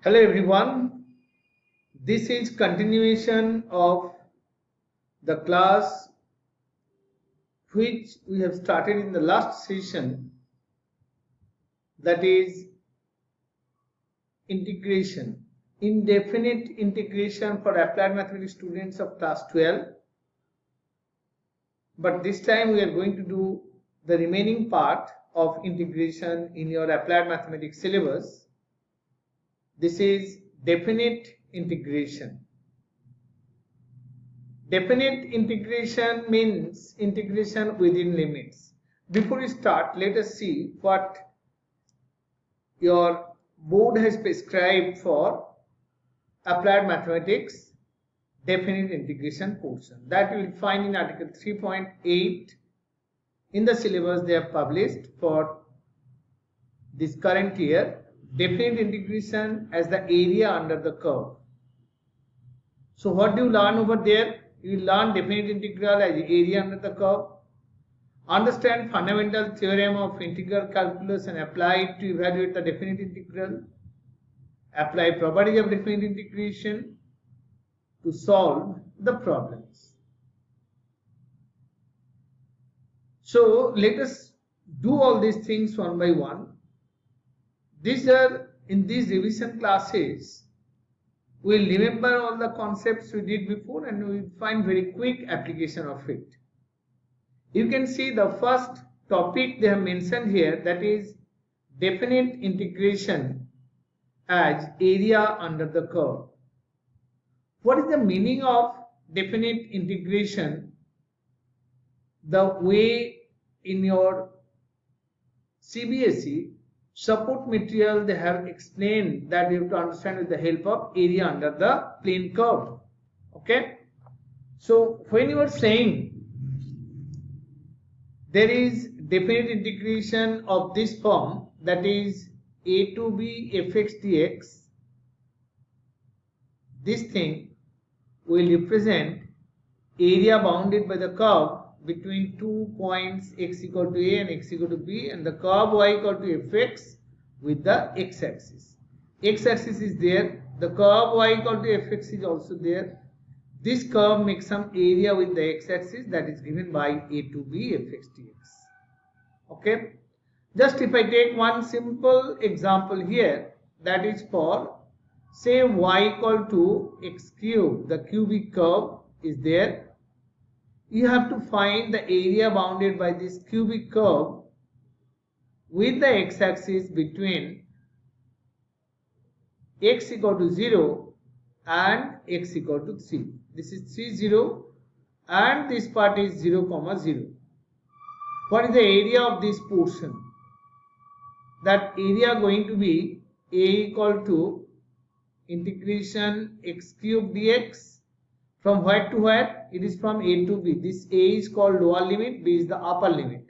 Hello everyone, this is continuation of the class which we have started in the last session, that is integration, indefinite integration for applied mathematics students of class 12. But this time we are going to do the remaining part of integration in your applied mathematics syllabus. This is definite integration. Definite integration means integration within limits. Before we start, let us see what your board has prescribed for applied mathematics definite integration portion. That you will find in article 3.8 in the syllabus they have published for this current year. Definite integration as the area under the curve. So what do you learn over there? You will learn definite integral as area under the curve. Understand fundamental theorem of integral calculus and apply it to evaluate the definite integral. Apply property of definite integration to solve the problems. So let us do all these things one by one. In these revision classes, we will remember all the concepts we did before and we will find very quick application of it. You can see the first topic they have mentioned here, that is definite integration as area under the curve. What is the meaning of definite integration? The way in your CBSE support material they have explained that you have to understand with the help of area under the plane curve. Okay, so when you are saying there is definite integration of this form, that is a to b fx dx, this thing will represent area bounded by the curve between 2 points x equal to a and x equal to b, and the curve y equal to fx with the x-axis. X-axis is there, the curve y equal to fx is also there. This curve makes some area with the x-axis, that is given by a to b fx dx. Okay, just if I take one simple example here, that is for say y equal to x cube, the cubic curve is there. You have to find the area bounded by this cubic curve with the x-axis between x equal to 0 and x equal to 3. This is 3, 0 and this part is 0, 0. What is the area of this portion? That area going to be a equal to integration x cube dx. From where to where? It is from a to b. This a is called lower limit, b is the upper limit.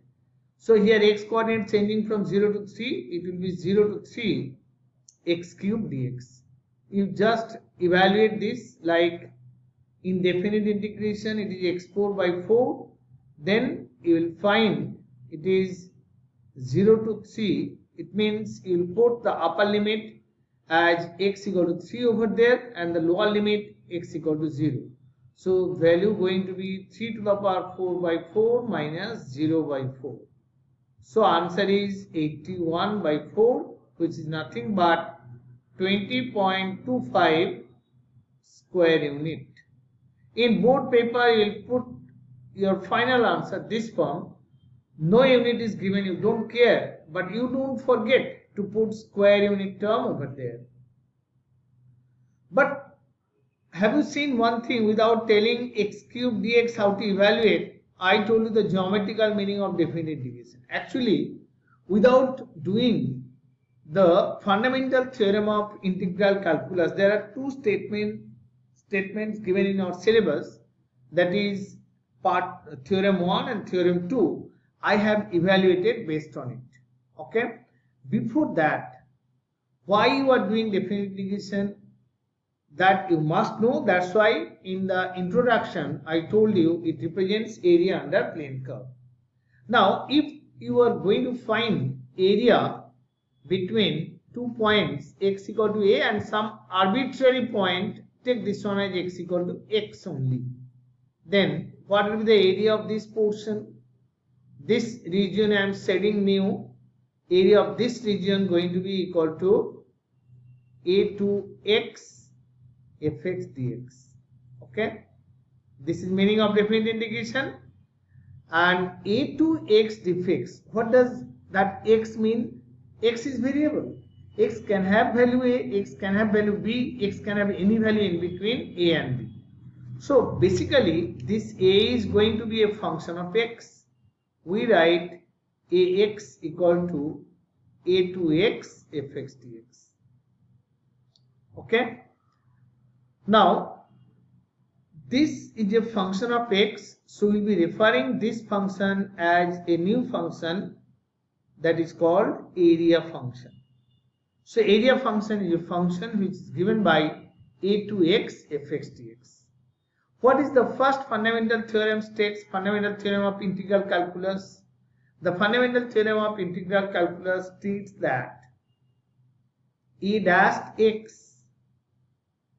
So here x coordinate changing from 0 to 3, it will be 0 to 3 x cube dx. You just evaluate this like in definite integration, it is x4 by 4. Then you will find it is 0 to 3. It means you will put the upper limit as x equal to 3 over there and the lower limit x equal to 0. So value going to be 3 to the power 4 by 4 minus 0 by 4. So answer is 81 by 4, which is nothing but 20.25 square unit. In board paper you will put your final answer this form. No unit is given, you don't care, but you don't forget to put square unit term over there. But have you seen one thing, without telling x cube dx how to evaluate, I told you the geometrical meaning of definite integration. Actually, without doing the fundamental theorem of integral calculus, there are two statements given in our syllabus, that is part theorem 1 and theorem 2. I have evaluated based on it. Okay, before that, why you are doing definite integration, that you must know. That's why in the introduction I told you it represents area under plane curve. Now if you are going to find area between two points x equal to a and some arbitrary point, take this one as x equal to x only. Then what will be the area of this portion? This region I am setting new. Area of this region going to be equal to a to x fx dx. Okay, this is meaning of definite integration. And a to x dfx, what does that x mean? X is variable. X can have value a, x can have value b, x can have any value in between a and b. So basically this a is going to be a function of x. We write ax equal to a to x fx dx. Okay. Now this is a function of x, so we will be referring this function as a new function that is called area function. So area function is a function which is given by a to x fx dx. What is the first fundamental theorem states? Fundamental theorem of integral calculus. The fundamental theorem of integral calculus states that a dash x,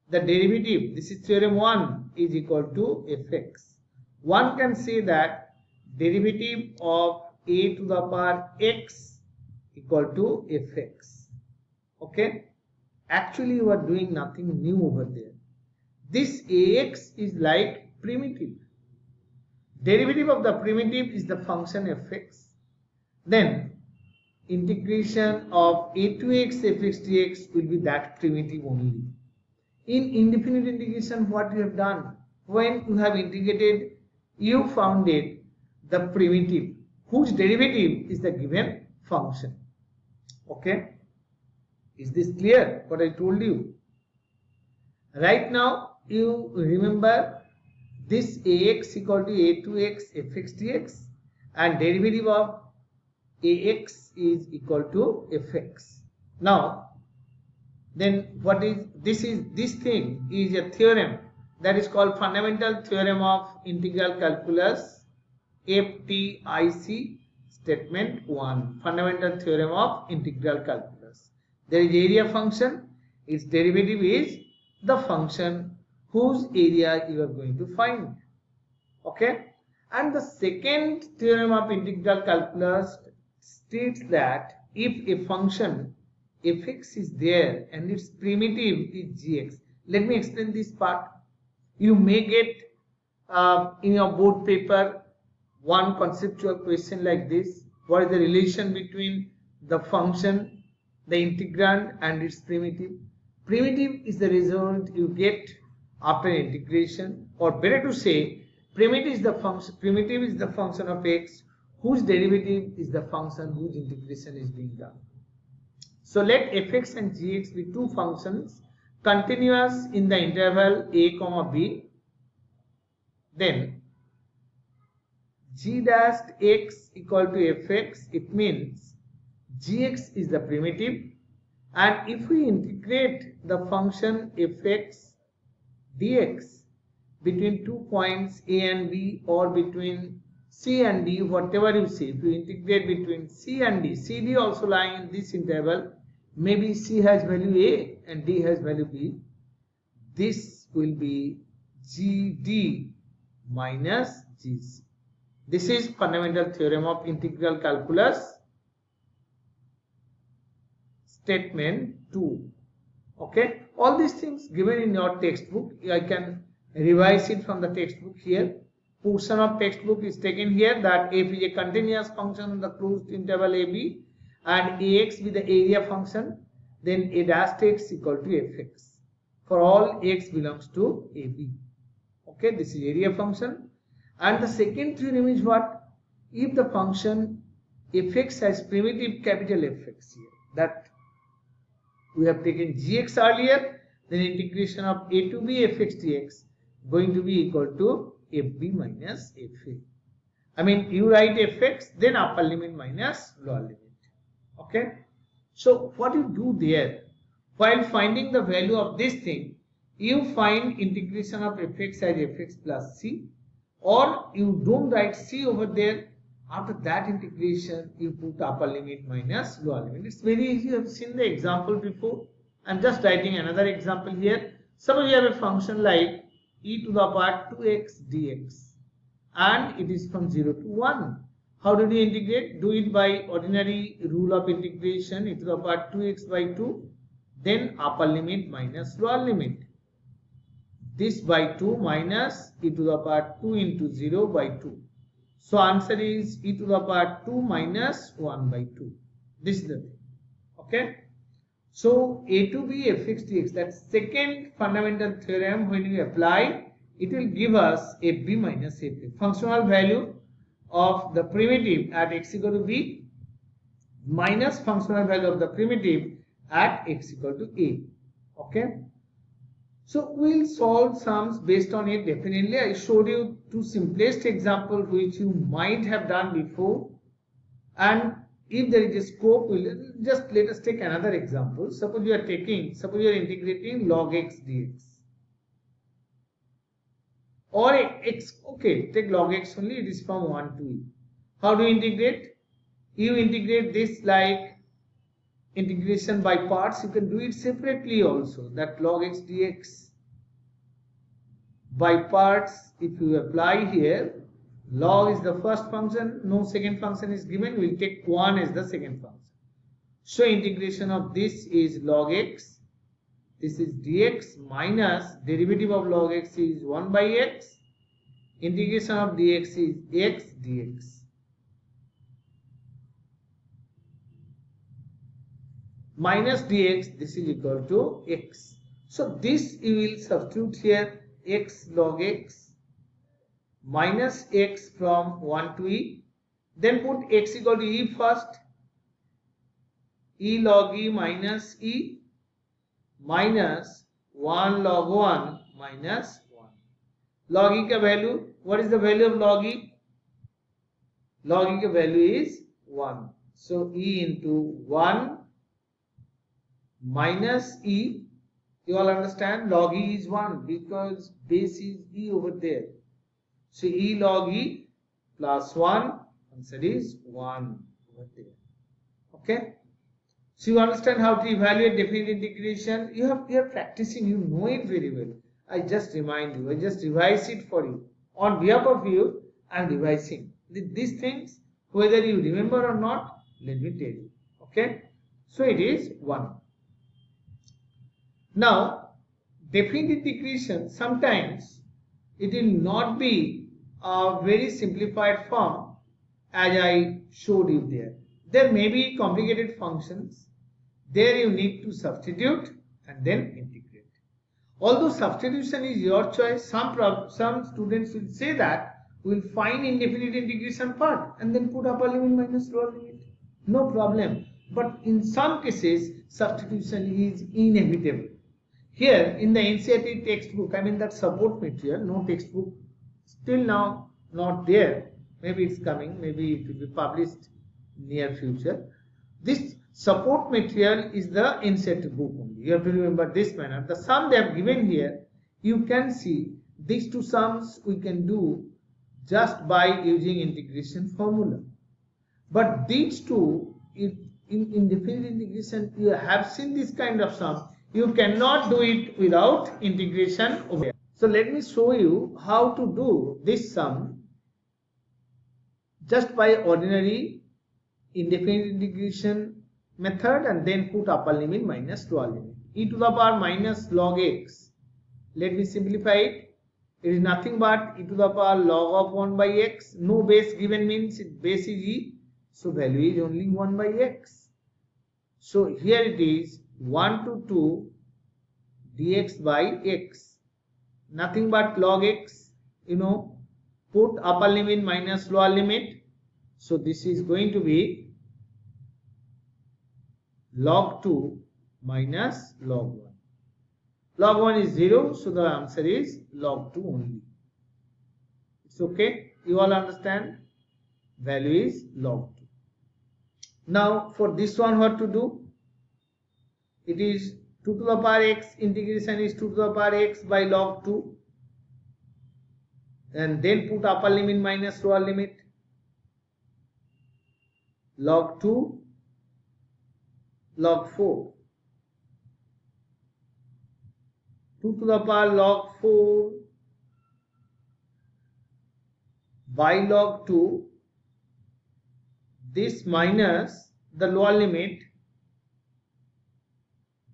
the derivative, this is theorem 1, is equal to fx. One can say that derivative of a to the power x equal to fx. Okay, actually you are doing nothing new over there. This ax is like primitive. Derivative of the primitive is the function fx. Then integration of a to x fx dx will be that primitive only. In indefinite integration, what you have done? When you have integrated, you founded the primitive whose derivative is the given function. Okay, is this clear what I told you? Right now you remember this ax equal to a to x fx dx and derivative of ax is equal to fx. Now then what is this? This thing is a theorem that is called fundamental theorem of integral calculus, FTIC statement 1, fundamental theorem of integral calculus. There is area function, its derivative is the function whose area you are going to find. Okay, and the second theorem of integral calculus states that if a function fx is there and its primitive is gx. Let me explain this part. You may get in your board paper one conceptual question like this: what is the relation between the function, the integrand, and its primitive? Primitive is the result you get after integration, or better to say, primitive is the function of x whose derivative is the function whose integration is being done. So let fx and gx be two functions continuous in the interval a comma b. Then g dash x equal to fx, it means gx is the primitive, and if we integrate the function fx dx between 2 points a and b, or between c and d, whatever you say, if you integrate between c and d, c d also lying in this interval, maybe c has value a and d has value b, this will be gd minus gc. This is fundamental theorem of integral calculus statement 2. Okay, all these things given in your textbook. I can revise it from the textbook here. Portion of textbook is taken here that f is a continuous function in the closed interval ab, and ax with the area function, then a dash x equal to fx for all x belongs to ab. Okay, this is area function. And the second theorem is what? If the function fx has primitive capital Fx here, that we have taken gx earlier, then integration of a to b fx dx going to be equal to fb minus fa. I mean, you write fx, then upper limit minus lower limit. Okay, so what you do there, while finding the value of this thing, you find integration of fx as fx plus c, or you don't write c over there. After that integration, you put upper limit minus lower limit. It's very easy. You have seen the example before. I'm just writing another example here. Suppose you have a function like e to the power 2x dx and it is from 0 to 1. How did you integrate? Do it by ordinary rule of integration, e to the power 2x by 2, then upper limit minus lower limit. This by 2 minus e to the power 2 into 0 by 2. So answer is e to the power 2 minus 1 by 2. This is the thing. Okay. So a to b fx dx, that second fundamental theorem, when we apply, it will give us a b minus a. Functional value of the primitive at x equal to b minus functional value of the primitive at x equal to a. Okay. So we'll solve sums based on it. Definitely I showed you two simplest examples which you might have done before, and if there is a scope, we'll just let us take another example. Suppose you are integrating log x dx or x. Okay, take log x only, it is from 1 to e. How do you integrate? You integrate this like integration by parts. You can do it separately also, that log x dx by parts. If you apply here, log is the first function, no second function is given, we will take 1 as the second function. So integration of this is log x, this is dx minus derivative of log x is 1 by x, integration of dx is x dx. Minus dx, this is equal to x. So this you will substitute here, x log x minus x from 1 to e. Then put x equal to e first. E log e minus e minus 1 log 1 minus 1. Log e ka value, what is the value of log e? Log e ka value is 1. So e into 1 minus e, you all understand, log e is 1 because base is e over there. So e log e plus 1, answer is 1 over there. Okay. So you understand how to evaluate definite integration. You are practicing, you know it very well. I just remind you, I just revise it for you. On behalf of you, I am revising. These things, whether you remember or not, let me tell you. Okay. So it is 1. Now, definite integration, sometimes it will not be a very simplified form as I showed you there. There may be complicated functions. There you need to substitute and then integrate. Although substitution is your choice, some students will say that we will find indefinite integration part and then put upper limit minus lower limit. No problem. But in some cases, substitution is inevitable. Here in the NCERT textbook, I mean that support material, no textbook, still now not there. Maybe it's coming, maybe it will be published near future. This support material is the NCERT book only. You have to remember this manner. The sum they have given here, you can see these two sums we can do just by using integration formula. But these two, in definite integration, you have seen this kind of sum. You cannot do it without integration over here. So let me show you how to do this sum just by ordinary indefinite integration method and then put upper limit minus lower limit. E to the power minus log x. Let me simplify it. It is nothing but e to the power log of 1 by x. No base given means base is e. So value is only 1 by x. So here it is 1 to 2 dx by x. Nothing but log x. You know, put upper limit minus lower limit. So this is going to be log 2 minus log 1. Log 1 is 0, so the answer is log 2 only. It's okay? You all understand? Value is log 2. Now for this one, what to do? It is 2 to the power x, integration is 2 to the power x by log 2. And then put upper limit minus lower limit. log 2, log 4. 2 to the power log 4 by log 2, this minus the lower limit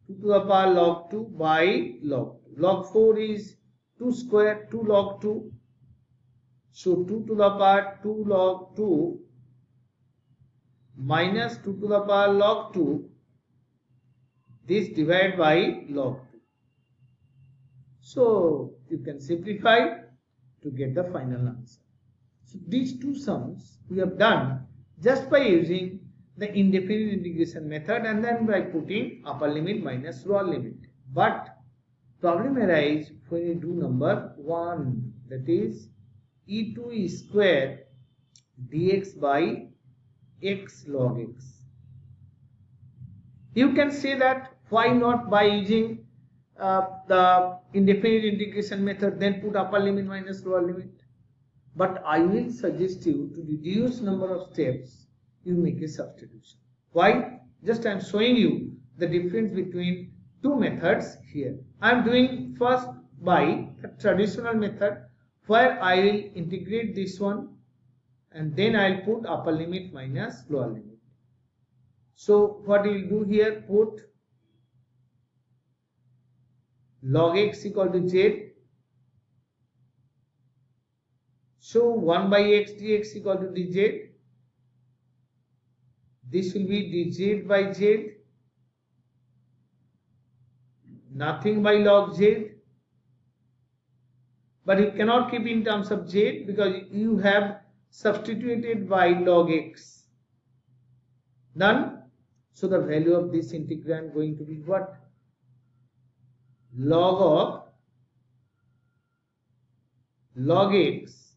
2 to the power log 2 by log 2. Log 4 is 2 square, 2 log 2. So 2 to the power 2 log 2 minus 2 to the power log 2, this divided by log 2. So you can simplify to get the final answer. So these two sums we have done just by using the indefinite integration method and then by putting upper limit minus lower limit. But problem arises when you do number 1, that is e2 square dx by x log x. You can say that why not by using the indefinite integration method, then put upper limit minus lower limit. But I will suggest you to reduce number of steps, you make a substitution. Why? Just I am showing you the difference between two methods here. I am doing first by the traditional method where I will integrate this one and then I will put upper limit minus lower limit. So what we will do here, put log x equal to z. So 1 by x dx equal to dz. This will be dz by z. Nothing by log z. But you cannot keep in terms of z because you have substituted by log x. Done. So the value of this integrand going to be what? Log of log x,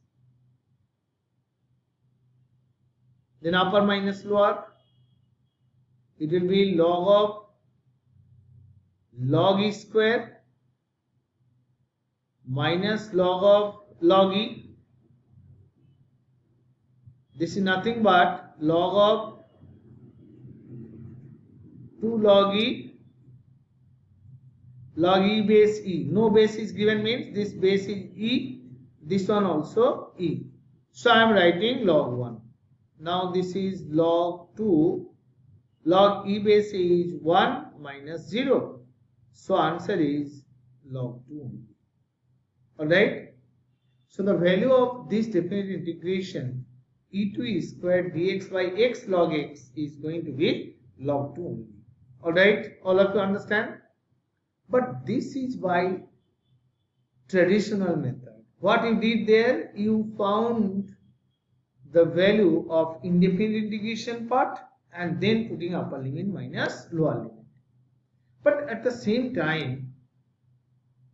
then upper minus lower, it will be log of log e square minus log of log e. This is nothing but log of 2 log e base e. No base is given means this base is e, this one also e. So I am writing log 1. Now this is log 2, log e base e is 1 minus 0. So answer is log 2 only. Alright. So the value of this definite integration e2 squared dx by x log x is going to be log 2 only. Alright. All of you understand? But this is by traditional method. What you did there, you found the value of indefinite integration part and then putting upper limit minus lower limit. But at the same time,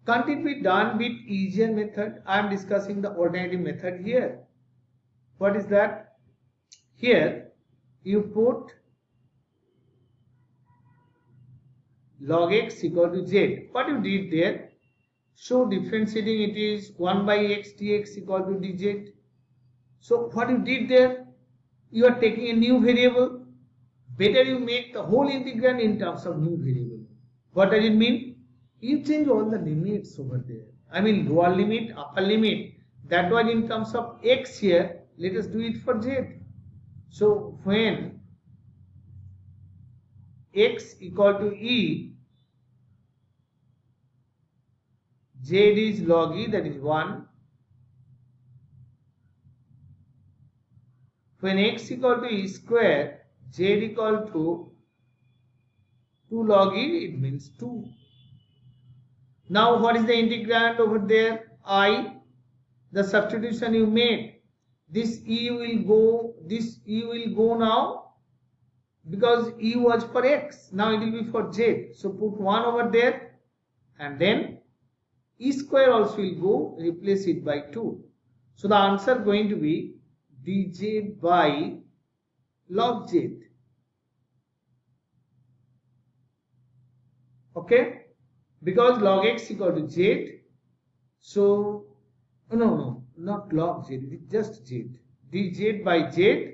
can't it be done with easier method? I am discussing the alternative method here. What is that? Here you put log x equal to z. What you did there? So differentiating it is 1 by x dx equal to dz. So what you did there? You are taking a new variable. Better you make the whole integrand in terms of new variable. What does it mean? You change all the limits over there. I mean lower limit, upper limit. That was in terms of x here. Let us do it for z. So when x equal to e, z is log e, that is 1. When x equal to e square, z equal to 2 log e, it means 2. Now what is the integrand over there? I. The substitution you made. This e will go now because e was for x. Now it will be for z. So put 1 over there and then e square also will go, replace it by 2. So the answer going to be dz by log z. Okay? Because log x equal to z. So, no, not log z, it is just z. dz by z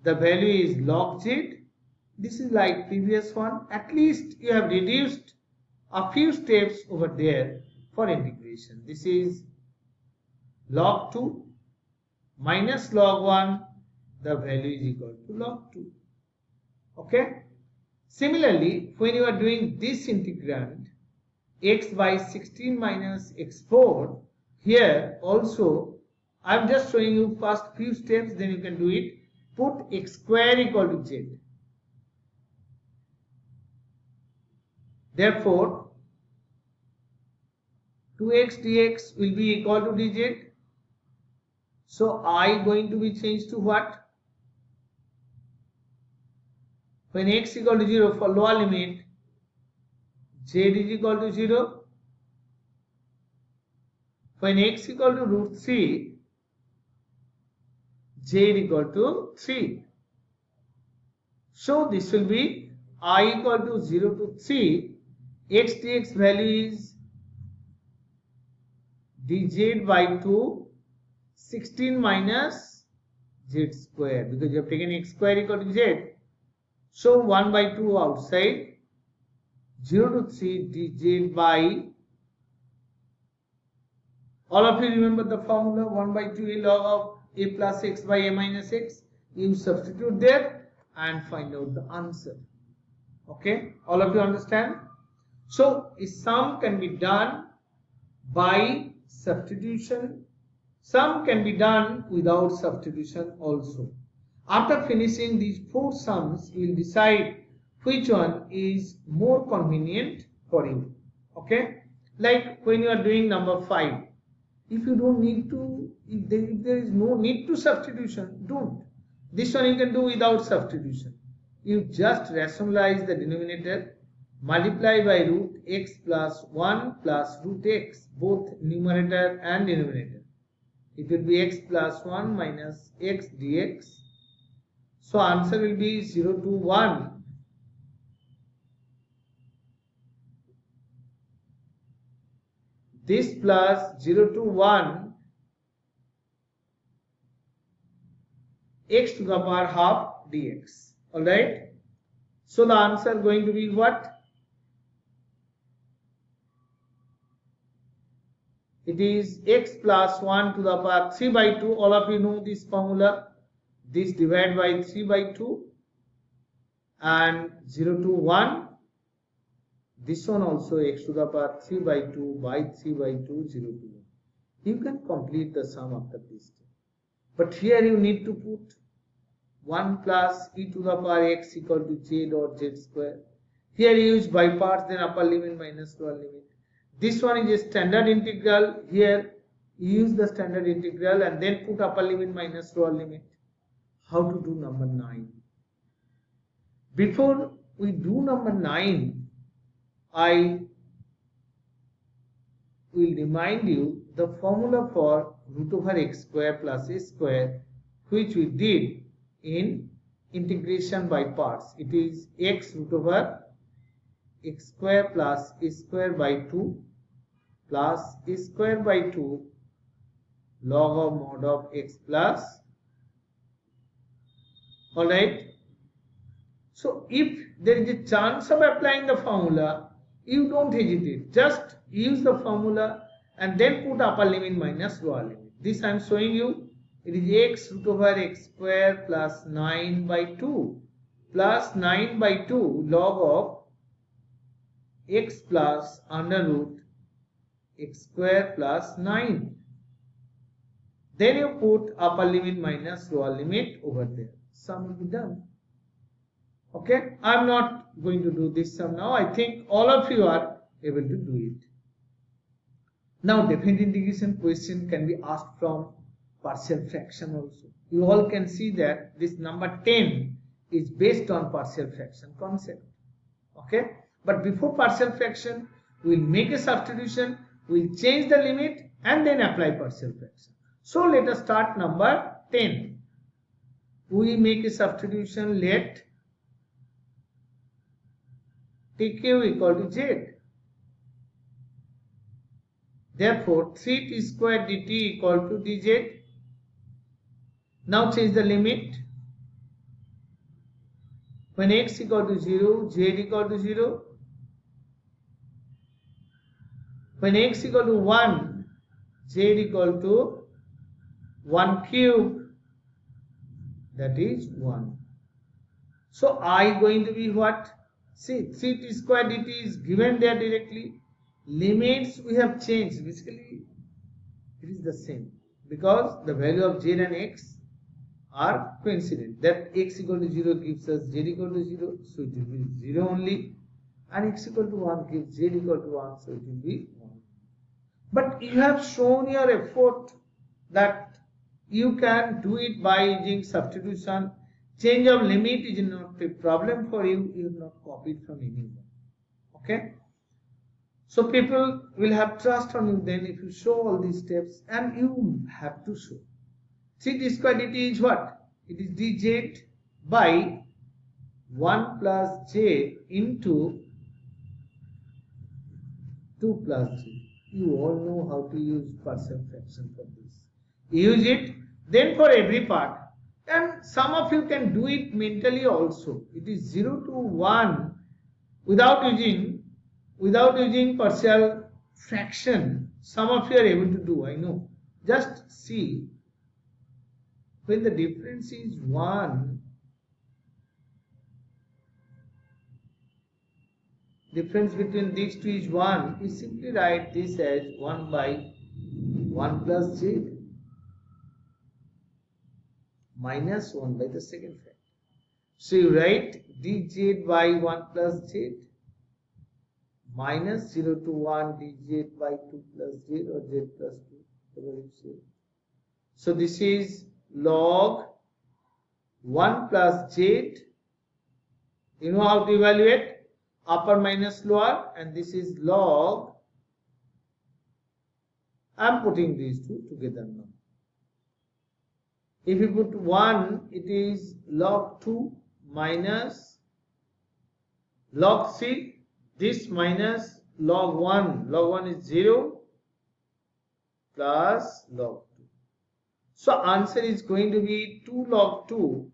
the value is log z. This is like previous one. At least you have reduced a few steps over there for integration. This is log 2 minus log 1. The value is equal to log 2. Okay. Similarly, when you are doing this integrand, x by 16 minus x4, here also I am just showing you first few steps, then you can do it. Put x square equal to z. Therefore, 2x dx will be equal to dz. So I going to be changed to what? When x equal to 0 for lower limit, z is equal to 0. When x equal to root 3, z is equal to 3. So this will be I equal to 0 to 3. X dx value is dz by 2, 16 minus z square, because you have taken x square equal to z. So 1 by 2 outside, 0 to 3 dz by, all of you remember the formula, 1 by 2 a log of a plus x by a minus x. You substitute there and find out the answer. Okay, all of you understand? So a sum can be done by substitution. Some can be done without substitution also. After finishing these 4 sums, you will decide which one is more convenient for you. Okay, like when you are doing number 5, if you don't need to, if there is no need to substitution, don't. This one you can do without substitution. You just rationalize the denominator, multiply by root x plus 1 plus root x, both numerator and denominator. It will be x plus 1 minus x dx. So answer will be 0 to 1. This plus 0 to 1 x to the power half dx. Alright. So the answer going to be what? It is x plus 1 to the power 3 by 2. All of you know this formula. This divided by 3 by 2 and 0 to 1. This one also x to the power 3 by 2 by 3 by 2, 0 to 1. You can complete the sum after this step. But here you need to put 1 plus e to the power x equal to z dot z square. Here you use by parts, then upper limit minus lower limit. This one is a standard integral. Here you use the standard integral and then put upper limit minus lower limit. How to do number 9? Before we do number 9, I will remind you the formula for root over x square plus a square, which we did in integration by parts. It is x root over x square plus a square by 2 plus a square by 2 log of mod of x plus. Alright. So if there is a chance of applying the formula, you don't hesitate. Just use the formula and then put upper limit minus lower limit. This I am showing you. It is x root over x square plus 9 by 2 plus 9 by 2 log of x plus under root x square plus 9. Then you put upper limit minus lower limit over there. Sum will be done. Okay, I am not going to do this sum now. I think all of you are able to do it. Now, definite integration question can be asked from partial fraction also. You all can see that this number 10 is based on partial fraction concept. Okay, but before partial fraction, we will make a substitution, we will change the limit and then apply partial fraction. So, let us start number 10. We make a substitution, let tq equal to z. Therefore, 3t square dt equal to dz. Now change the limit. When x equal to 0, z equal to 0. When x equal to 1, z equal to 1 cube, that is 1. So I going to be what? See, 3t square dt is given there directly. Limits we have changed. Basically, it is the same because the value of z and x are coincident. That x equal to 0 gives us z equal to 0, so it will be 0 only. And x equal to 1 gives z equal to 1, so it will be 1. But you have shown your effort that you can do it by using substitution. Change of limit is not a problem for you. You have not copied from anyone. Okay. So people will have trust on you then if you show all these steps, and you have to show. 3t square dt is what? It is dz by 1 plus j into 2 plus j. You all know how to use partial fraction for this. Use it then for every part. And some of you can do it mentally also. It is 0 to 1 without using partial fraction. Some of you are able to do, I know. Just see, when the difference is 1, difference between these two is 1, we simply write this as 1 by 1 plus z minus 1 by the second factor. So you write dz by 1 plus z minus 0 to 1 dz by 2 plus z or z plus 2, whatever you say. So this is log 1 plus z. You know how to evaluate? Upper minus lower, and this is log. I am putting these two together now. If you put 1, it is log 2 minus log 3. This minus log 1. Log 1 is 0 plus log 2. So answer is going to be 2 log 2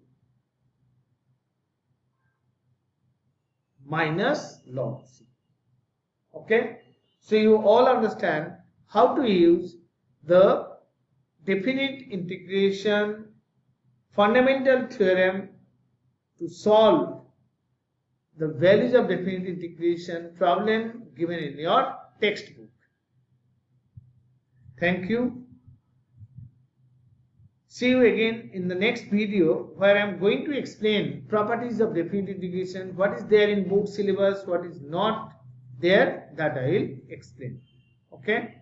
minus log 3. Okay. So you all understand how to use the definite integration fundamental theorem to solve the values of definite integration problem given in your textbook. Thank you. See you again in the next video, where I am going to explain properties of definite integration, what is there in book syllabus, what is not there, that I will explain. Okay.